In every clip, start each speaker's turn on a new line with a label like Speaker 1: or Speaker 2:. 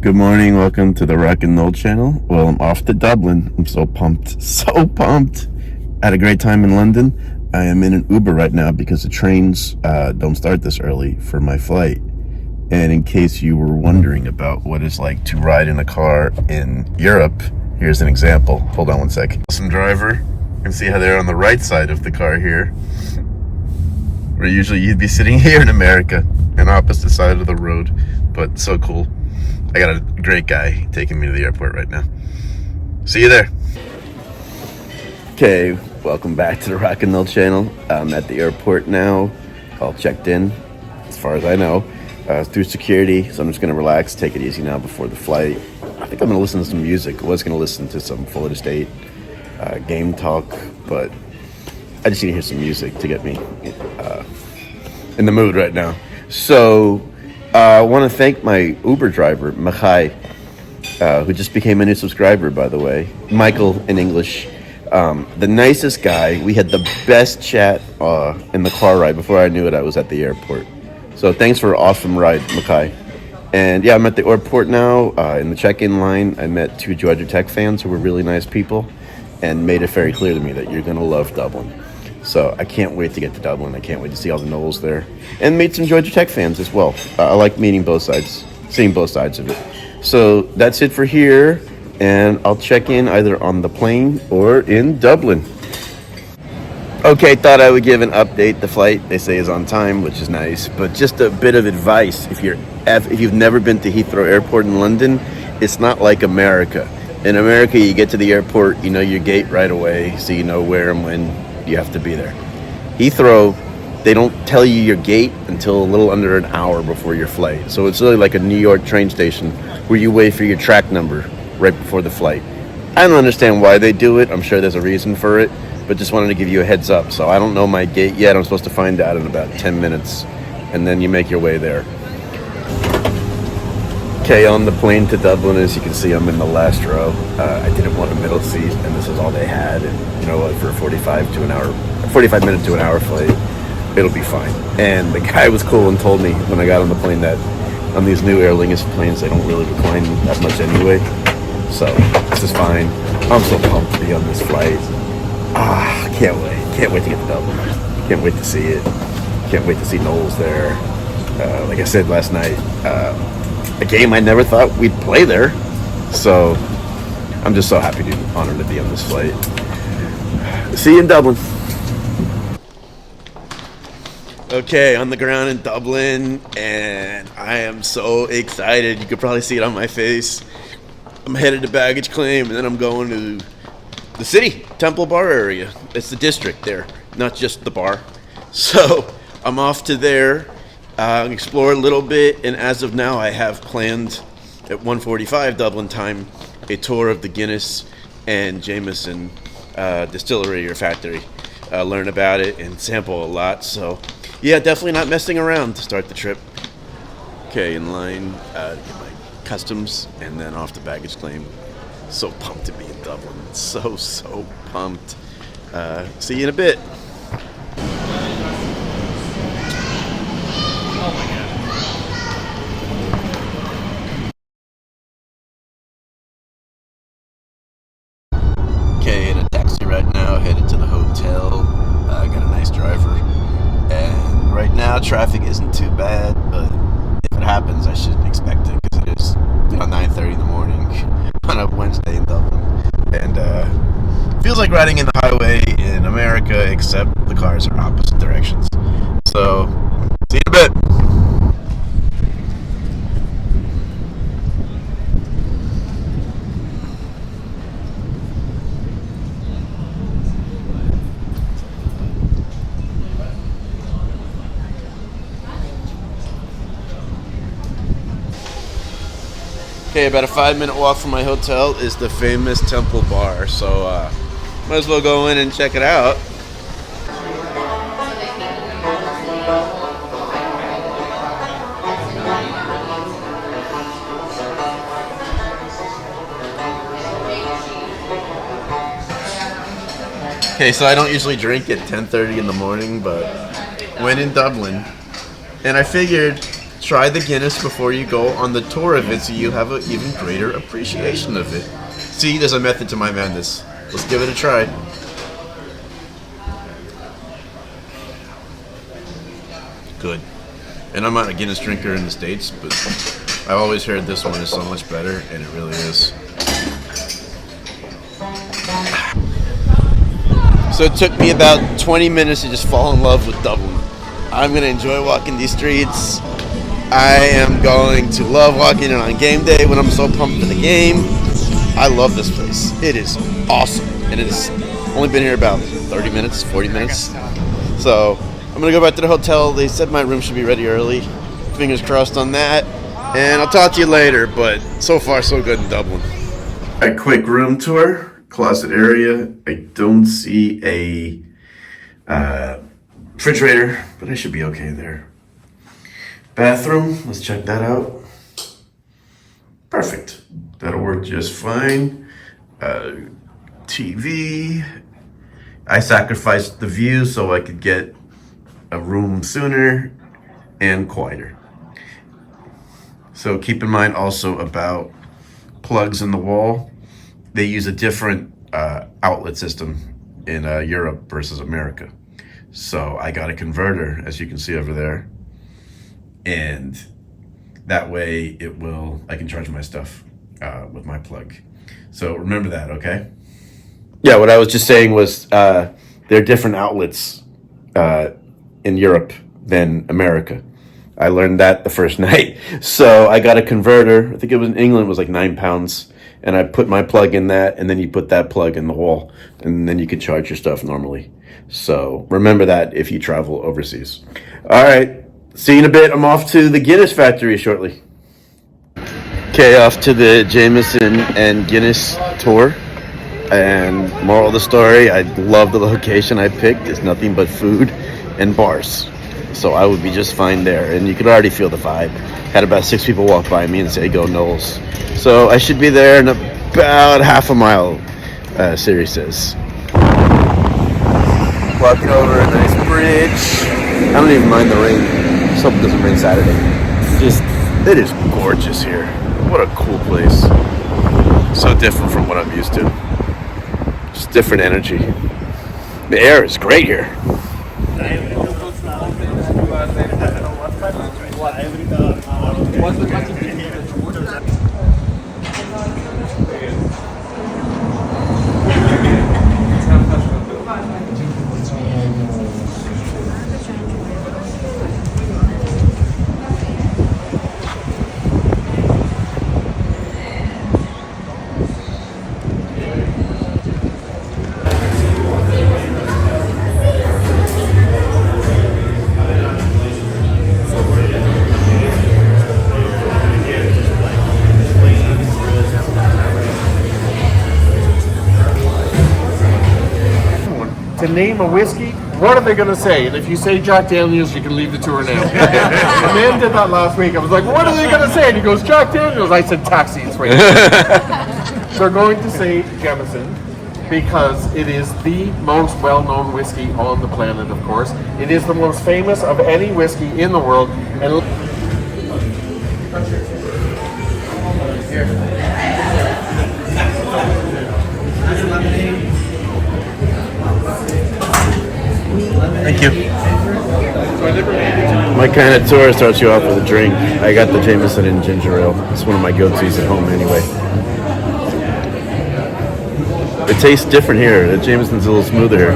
Speaker 1: Good morning, welcome to the Rock and Roll channel. Well, I'm off to Dublin. I'm so pumped, so pumped. Had a great time in London. I am in an Uber right now because the trains don't start this early for my flight. And in case you were wondering about what it's like to ride in a car in Europe, here's an example. Hold on one sec. Some driver. You can see how they're on the right side of the car here. Where usually you'd be sitting here in America, on opposite side of the road. But so cool. I got a great guy taking me to the airport right now. See you there. Okay, welcome back to the Rock and Roll channel. I'm at the airport now, all checked in, as far as I know, through security. So I'm just gonna relax, take it easy now before the flight. I think I'm gonna listen to some music. I was gonna listen to some Full Estate game talk, but I just need to hear some music to get me in the mood right now. So I want to thank my Uber driver, Machai, who just became a new subscriber, by the way. Michael in English. The nicest guy. We had the best chat in the car ride. Before I knew it, I was at the airport. So thanks for an awesome ride, Machai. And yeah, I'm at the airport now. In the check-in line, I met two Georgia Tech fans who were really nice people and made it very clear to me that you're going to love Dublin. So I can't wait to get to Dublin. I can't wait to see all the Knowles there. And meet some Georgia Tech fans as well. I like meeting both sides, seeing both sides of it. So that's it for here. And I'll check in either on the plane or in Dublin. Okay, thought I would give an update. The flight, they say, is on time, which is nice. But just a bit of advice. If you've never been to Heathrow Airport in London, it's not like America. In America, you get to the airport, you know your gate right away, so you know where and when you have to be there. Heathrow, they don't tell you your gate until a little under an hour before your flight. So it's really like a New York train station where you wait for your track number right before the flight. I don't understand why they do it. I'm sure there's a reason for it, but just wanted to give you a heads up. So I don't know my gate yet. I'm supposed to find out in about 10 minutes, and then you make your way there. Okay, on the plane to Dublin, as you can see, I'm in the last row. I didn't want a middle seat, and this is all they had. And you know what? For a 45 minute to an hour flight, it'll be fine. And the guy was cool and told me when I got on the plane that on these new Aer Lingus planes, they don't really recline that much anyway. So this is fine. I'm so pumped to be on this flight. Can't wait. Can't wait to get to Dublin. Can't wait to see it. Can't wait to see Knowles there. Like I said last night, a game I never thought we'd play there. So I'm just so happy to honored to be on this flight. See you in Dublin. Okay, on the ground in Dublin, and I am so excited. You could probably see it on my face. I'm headed to baggage claim, and then I'm going to the city, Temple Bar area. It's the district there, not just the bar. So I'm off to there. Explore a little bit, and as of now, I have planned at 1:45 Dublin time a tour of the Guinness and Jameson distillery or factory. Learn about it and sample a lot. So, yeah, definitely not messing around to start the trip. Okay, in line to get my customs and then off to baggage claim. So pumped to be in Dublin. So pumped. See you in a bit. Okay, in a taxi right now, headed to the hotel. Got a nice driver. And right now, traffic isn't too bad, but if it happens, I should expect it because it is 9:30 in the morning on a Wednesday in Dublin. And feels like riding in the highway in America, except the cars are opposite directions. So, see you in a bit. Okay, about a 5-minute walk from my hotel is the famous Temple Bar, so might as well go in and check it out. Okay, so I don't usually drink at 10:30 in the morning, but went in Dublin, and I figured try the Guinness before you go on the tour of it so you have an even greater appreciation of it. See, there's a method to my madness. Let's give it a try. Good. And I'm not a Guinness drinker in the States, but I've always heard this one is so much better, and it really is. So it took me about 20 minutes to just fall in love with Dublin. I'm going to enjoy walking these streets. I am going to love walking it on game day when I'm so pumped for the game. I love this place. It is awesome. And it has only been here about 30 minutes, 40 minutes. So I'm going to go back to the hotel. They said my room should be ready early. Fingers crossed on that. And I'll talk to you later, but so far so good in Dublin. A quick room tour, closet area. I don't see a refrigerator, but I should be okay there. Bathroom, let's check that out. Perfect. That'll work just fine. TV. I sacrificed the view so I could get a room sooner and quieter. So keep in mind also about plugs in the wall. They use a different outlet system in Europe versus America. So I got a converter, as you can see over there. And that way I can charge my stuff with my plug. So remember that, okay? Yeah, what I was just saying was there are different outlets in Europe than America. I learned that the first night. So I got a converter. I think it was in England, it was like £9. And I put my plug in that, and then you put that plug in the wall, and then you can charge your stuff normally. So remember that if you travel overseas. All right, see you in a bit. I'm off to the Guinness factory shortly. Okay, off to the Jameson and Guinness tour. And moral of the story, I love the location I picked. It's nothing but food and bars. So I would be just fine there. And you could already feel the vibe. Had about 6 people walk by me and say, "Go Knowles." So I should be there in about half a mile, Siri says. Walking over a nice bridge. I don't even mind the rain. Just hope it doesn't rain Saturday. It is gorgeous here. What a cool place. So different from what I'm used to. Just different energy. The air is great here.
Speaker 2: To name a whiskey, what are they going to say? And if you say Jack Daniels, you can leave the tour now. A man did that last week. I was like, what are they going to say? And he goes, Jack Daniels. I said, taxi, it's right. They're going to say Jameson because it is the most well-known whiskey on the planet, of course. It is the most famous of any whiskey in the world. And
Speaker 1: Thank you. My kind of tour starts you off with a drink. I got the Jameson and ginger ale. It's one of my go-tos at home anyway. It tastes different here. The Jameson's a little smoother here.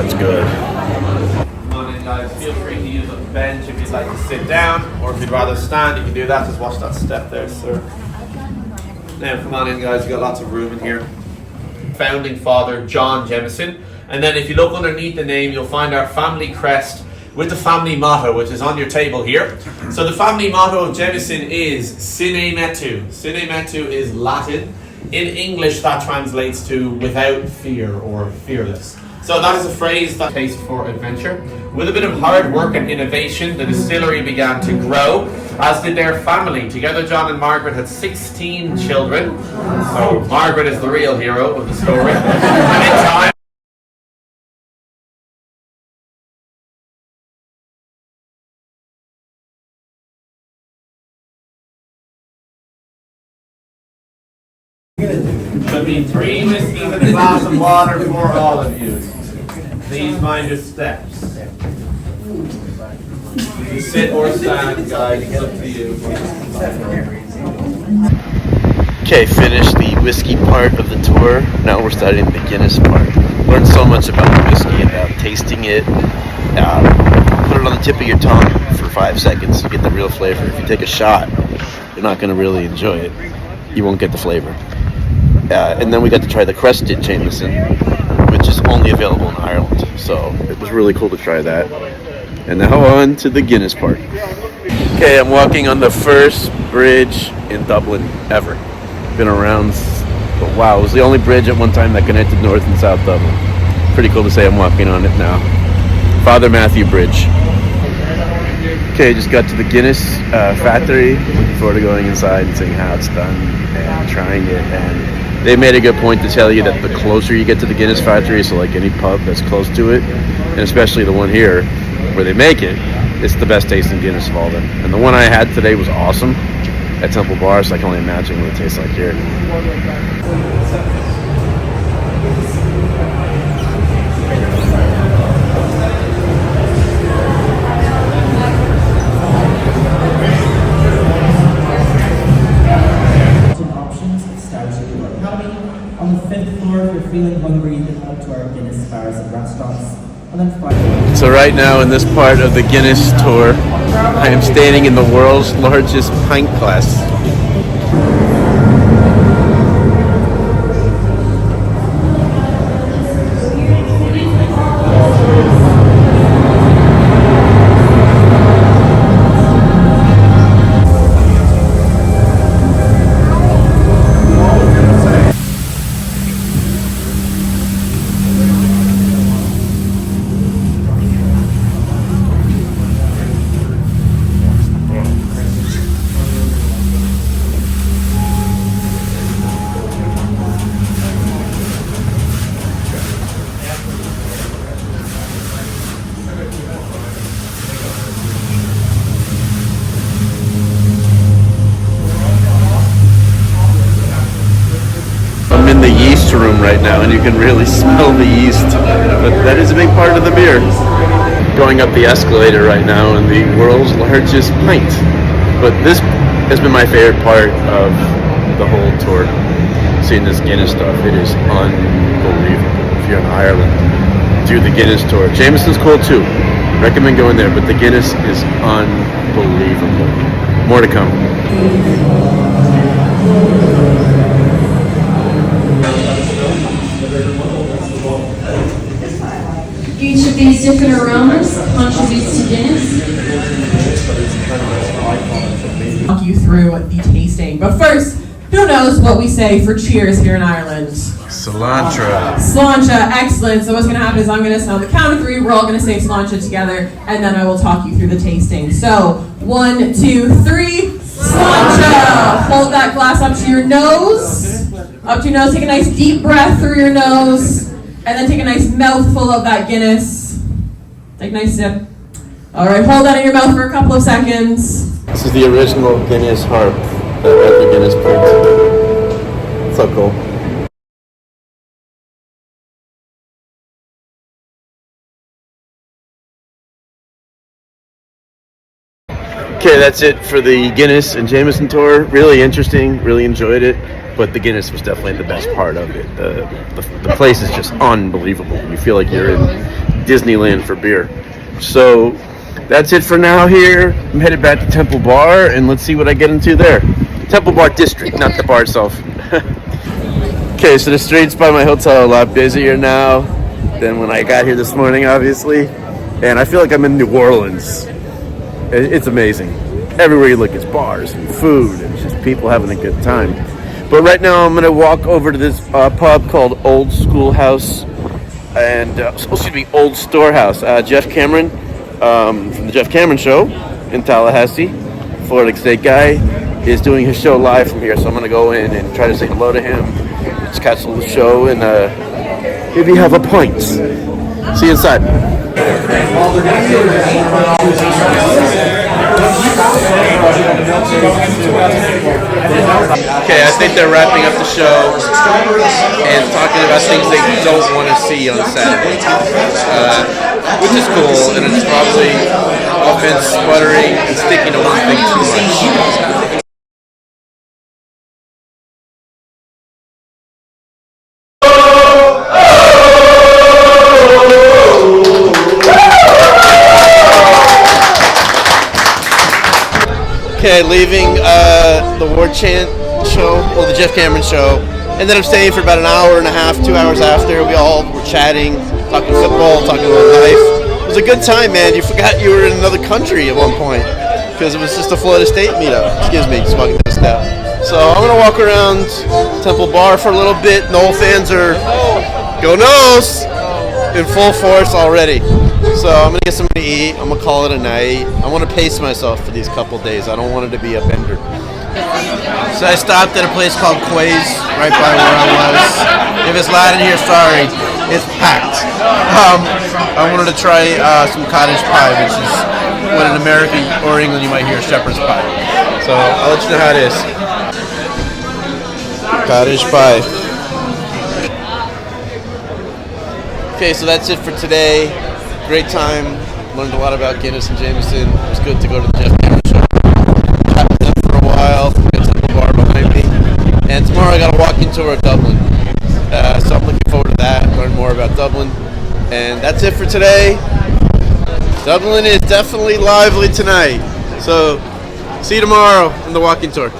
Speaker 1: It's good.
Speaker 3: Come on in, guys. Feel free to use the bench if you'd like to sit down, or if you'd rather stand, you can do that. Just watch that step there, sir. Now, come on in, guys. You've got lots of room in here. Founding father, John Jameson. And then if you look underneath the name, you'll find our family crest with the family motto, which is on your table here. So the family motto of Jameson is Sine Metu. Sine Metu is Latin. In English, that translates to without fear or fearless. So that is a phrase that taste for adventure. With a bit of hard work and innovation, the distillery began to grow, as did their family. Together, John and Margaret had 16 children. So Margaret is the real hero of the story. And in time, Should be 3 whiskeys and a glass of water for all of you. Please mind your steps. You sit or stand, guys. It's up to you.
Speaker 1: Okay, finished the whiskey part of the tour. Now we're starting the Guinness part. Learned so much about the whiskey, about tasting it. Put it on the tip of your tongue for 5 seconds to get the real flavor. If you take a shot, you're not going to really enjoy it. You won't get the flavor. And then we got to try the crested Jameson, which is only available in Ireland. So it was really cool to try that. And now on to the Guinness part. Okay, I'm walking on the first bridge in Dublin ever. Been around, but wow, it was the only bridge at one time that connected North and South Dublin. Pretty cool to say I'm walking on it now. Father Matthew Bridge. Okay, just got to the Guinness factory. Looking forward to going inside and seeing how it's done and trying it. And they made a good point to tell you that the closer you get to the Guinness factory, so like any pub that's close to it, and especially the one here where they make it, it's the best tasting Guinness of all of them. And the one I had today was awesome at Temple Bar, so I can only imagine what it tastes like here.
Speaker 4: On the 5th floor, if you're feeling hungry, you can head to our Guinness bars and restaurants. And then
Speaker 1: so right now in this part of the Guinness tour, I am standing in the world's largest pint glass. The yeast room right now, and you can really smell the yeast, but that is a big part of the beer. Going up the escalator right now in the world's largest pint, but this has been my favorite part of the whole tour, seeing this Guinness stuff. It is unbelievable. If you're in Ireland, do the Guinness tour. Jameson's cool too, recommend going there, but the Guinness is unbelievable. More to come.
Speaker 5: Each of these different aromas contributes to Guinness.
Speaker 6: Walk you through the tasting. But first, who knows what we say for cheers here in Ireland?
Speaker 1: Cilantro.
Speaker 6: Cilantro, excellent. So what's going to happen is I'm going to say on the count of 3, we're all going to say cilantro together, and then I will talk you through the tasting. So 1, 2, 3, cilantro. Hold that glass up to your nose. Up to your nose. Take a nice deep breath through your nose. And then take a nice mouthful of that Guinness. Take a nice sip. All right, hold that in your mouth for a couple of seconds.
Speaker 1: This is the original Guinness harp that Arthur Guinness printed. So cool. Okay, that's it for the Guinness and Jameson tour. Really interesting, really enjoyed it. But the Guinness was definitely the best part of it. The place is just unbelievable. You feel like you're in Disneyland for beer. So that's it for now here. I'm headed back to Temple Bar, and let's see what I get into there. Temple Bar District, not the bar itself. Okay, so the streets by my hotel are a lot busier now than when I got here this morning, obviously. And I feel like I'm in New Orleans. It's amazing. Everywhere you look, it's bars and food and just people having a good time. But right now, I'm going to walk over to this pub called Old Schoolhouse, and Old Storehouse. Jeff Cameron from the Jeff Cameron Show in Tallahassee, Florida State guy, is doing his show live from here. So I'm going to go in and try to say hello to him, just catch the show, and maybe have a pint. See you inside.
Speaker 3: Okay, I think they're wrapping up the show and talking about things they don't want to see on Saturday, which is cool, and it's probably offense sputtering and sticking to one thing too much. Okay, leaving the War Chant show, well, the Jeff Cameron show, and then I'm staying for about an hour and a half, 2 hours after. We all were chatting, talking football, talking about life. It was a good time, man. You forgot you were in another country at one point because it was just a Florida State meetup. Excuse me, just walking down the step. So I'm gonna walk around Temple Bar for a little bit. Noel fans are go Noles in full force already. So I'm gonna get something to eat. I'm gonna call it a night. I want to pace myself for these couple days. I don't want it to be a bender. So I stopped at a place called Quay's right by where I was. If it's loud in here, sorry. It's packed. I wanted to try some cottage pie, which is what in America or England you might hear shepherd's pie. So I'll let you know how it is. Cottage pie. Okay, so that's it for today. Great time. Learned a lot about Guinness and Jameson. It was good to go to the Jeff Cameron show. Chatted with them for a while. Got to the bar behind me. And tomorrow I got a walking tour of Dublin. So I'm looking forward to that. Learn more about Dublin. And that's it for today. Dublin is definitely lively tonight. So see you tomorrow on the walking tour.